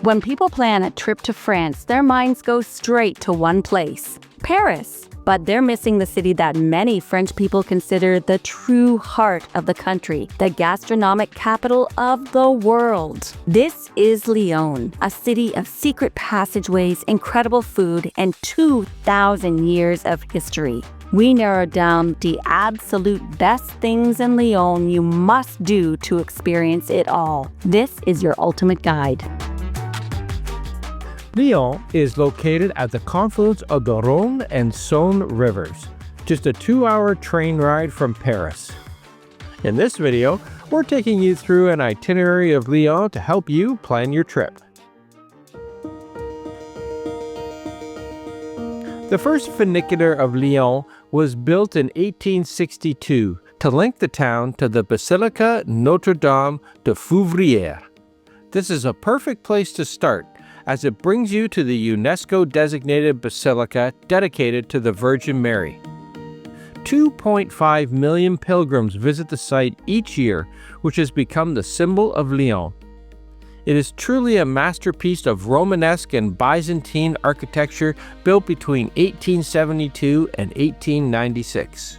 When people plan a trip to France, their minds go straight to one place, Paris. But they're missing the city that many French people consider the true heart of the country, the gastronomic capital of the world. This is Lyon, a city of secret passageways, incredible food, and 2,000 years of history. We narrowed down the absolute best things in Lyon you must do to experience it all. This is your ultimate guide. Lyon is located at the confluence of the Rhône and Saône rivers, just a 2-hour train ride from Paris. In this video, we're taking you through an itinerary of Lyon to help you plan your trip. The first funicular of Lyon was built in 1862 to link the town to the Basilica Notre-Dame de Fourvière. This is a perfect place to start, as it brings you to the UNESCO-designated basilica dedicated to the Virgin Mary. 2.5 million pilgrims visit the site each year, which has become the symbol of Lyon. It is truly a masterpiece of Romanesque and Byzantine architecture built between 1872 and 1896.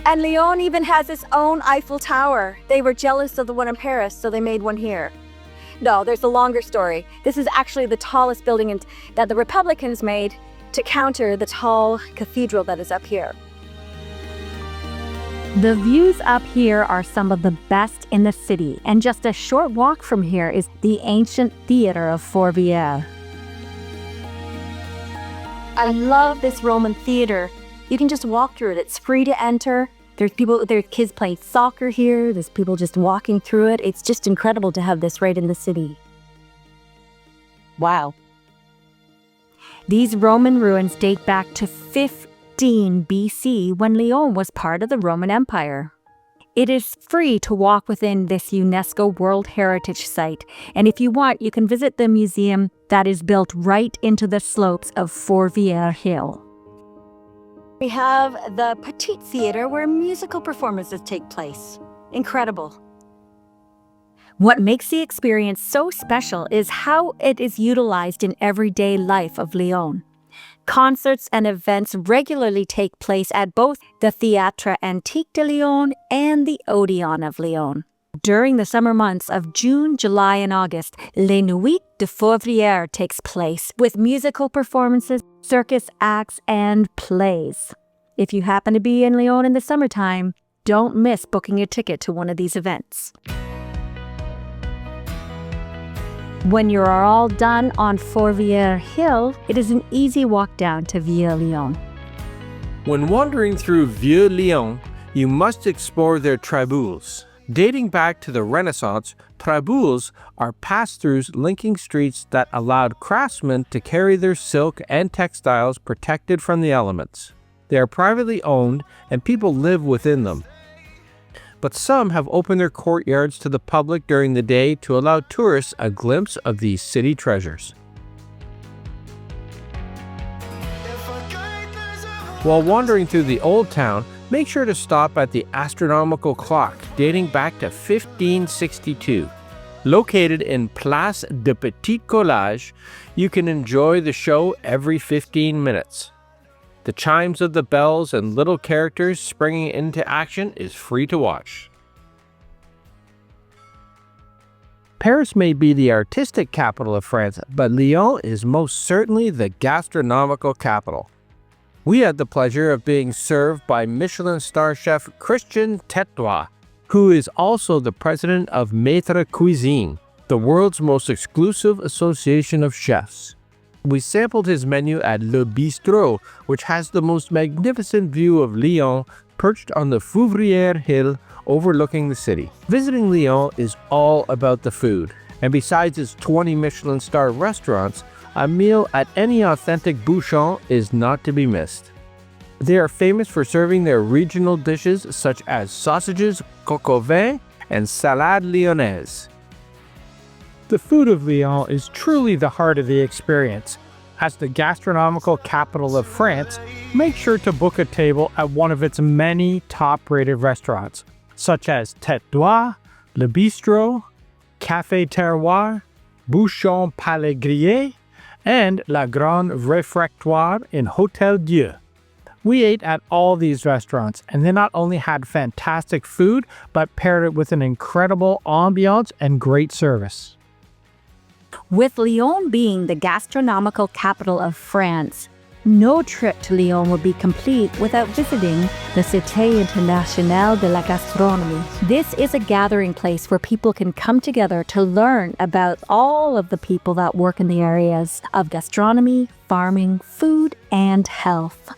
And Lyon even has its own Eiffel Tower. They were jealous of the one in Paris, so they made one here. No, there's a longer story. This is actually the tallest building that the Republicans made to counter the tall cathedral that is up here. The views up here are some of the best in the city, and just a short walk from here is the ancient theater of Fourvière. I love this Roman theater. You can just walk through it. It's free to enter. There's kids playing soccer here. There's people just walking through it. It's just incredible to have this right in the city. Wow. These Roman ruins date back to 15 BC when Lyon was part of the Roman Empire. It is free to walk within this UNESCO World Heritage Site, and if you want, you can visit the museum that is built right into the slopes of Fourvière Hill. We have the Petit Theater where musical performances take place. Incredible. What makes the experience so special is how it is utilized in everyday life of Lyon. Concerts and events regularly take place at both the Théâtre Antique de Lyon and the Odeon of Lyon. During the summer months of June, July, and August, Les Nuits de Fourvière takes place with musical performances, circus acts, and plays. If you happen to be in Lyon in the summertime, don't miss booking a ticket to one of these events. When you are all done on Fourvière Hill, it is an easy walk down to Vieux Lyon. When wandering through Vieux Lyon, you must explore their Traboules. Dating back to the Renaissance, Traboules are pass-throughs linking streets that allowed craftsmen to carry their silk and textiles protected from the elements. They are privately owned and people live within them. But some have opened their courtyards to the public during the day to allow tourists a glimpse of these city treasures. While wandering through the Old Town, make sure to stop at the Astronomical Clock, dating back to 1562. Located in Place de Petit Collage, you can enjoy the show every 15 minutes. The chimes of the bells and little characters springing into action is free to watch. Paris may be the artistic capital of France, but Lyon is most certainly the gastronomical capital. We had the pleasure of being served by Michelin star chef Christian Tétois, who is also the president of Maître Cuisine, the world's most exclusive association of chefs. We sampled his menu at Le Bistrot, which has the most magnificent view of Lyon, perched on the Fourvière Hill overlooking the city. Visiting Lyon is all about the food, and besides its 20 Michelin star restaurants, a meal at any authentic Bouchon is not to be missed. They are famous for serving their regional dishes such as sausages, coq au vin, and salade lyonnaise. The food of Lyon is truly the heart of the experience. As the gastronomical capital of France, make sure to book a table at one of its many top-rated restaurants, such as Tête d'Oie, Le Bistrot, Café Terroir, Bouchon Palais Grillé, and La Grande Réfectoire in Hôtel Dieu. We ate at all these restaurants, and they not only had fantastic food, but paired it with an incredible ambiance and great service. With Lyon being the gastronomical capital of France, no trip to Lyon would be complete without visiting the Cité Internationale de la Gastronomie. This is a gathering place where people can come together to learn about all of the people that work in the areas of gastronomy, farming, food, and health.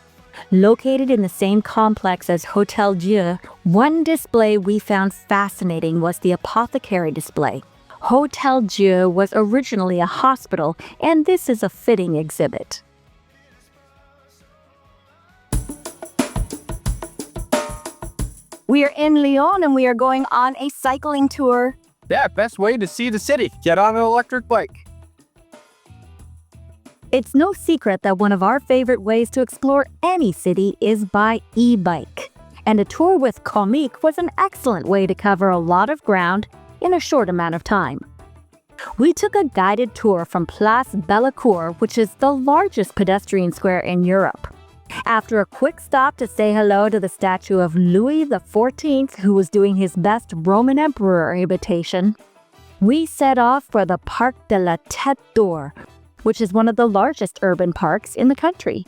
Located in the same complex as Hôtel Dieu, one display we found fascinating was the apothecary display. Hôtel Dieu was originally a hospital, and this is a fitting exhibit. We are in Lyon and we are going on a cycling tour. Yeah, best way to see the city. Get on an electric bike. It's no secret that one of our favorite ways to explore any city is by e-bike. And a tour with Comique was an excellent way to cover a lot of ground in a short amount of time. We took a guided tour from Place Bellecour, which is the largest pedestrian square in Europe. After a quick stop to say hello to the statue of Louis XIV, who was doing his best Roman emperor imitation, we set off for the Parc de la Tête d'Or, which is one of the largest urban parks in the country.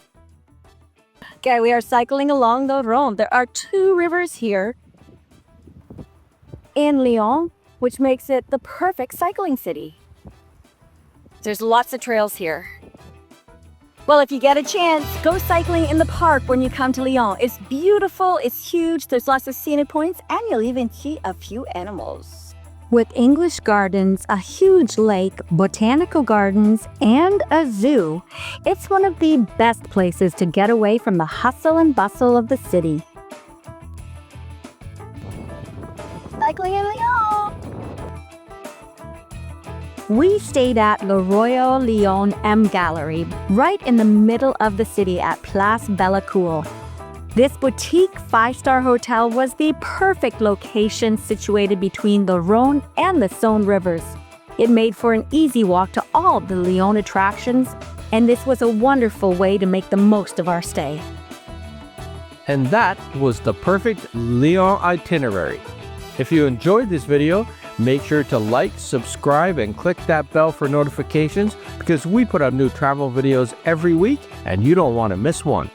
Okay, we are cycling along the Rhône. There are 2 rivers here in Lyon, which makes it the perfect cycling city. There's lots of trails here. Well, if you get a chance, go cycling in the park when you come to Lyon. It's beautiful, it's huge, there's lots of scenic points, and you'll even see a few animals. With English gardens, a huge lake, botanical gardens, and a zoo, it's one of the best places to get away from the hustle and bustle of the city. Cycling in Lyon! We stayed at Le Royal Lyon M Gallery, right in the middle of the city at Place Bellecour. This boutique 5-star hotel was the perfect location situated between the Rhône and the Saône rivers. It made for an easy walk to all the Lyon attractions, and this was a wonderful way to make the most of our stay. And that was the perfect Lyon itinerary. If you enjoyed this video, make sure to like, subscribe, and click that bell for notifications because we put out new travel videos every week and you don't want to miss one.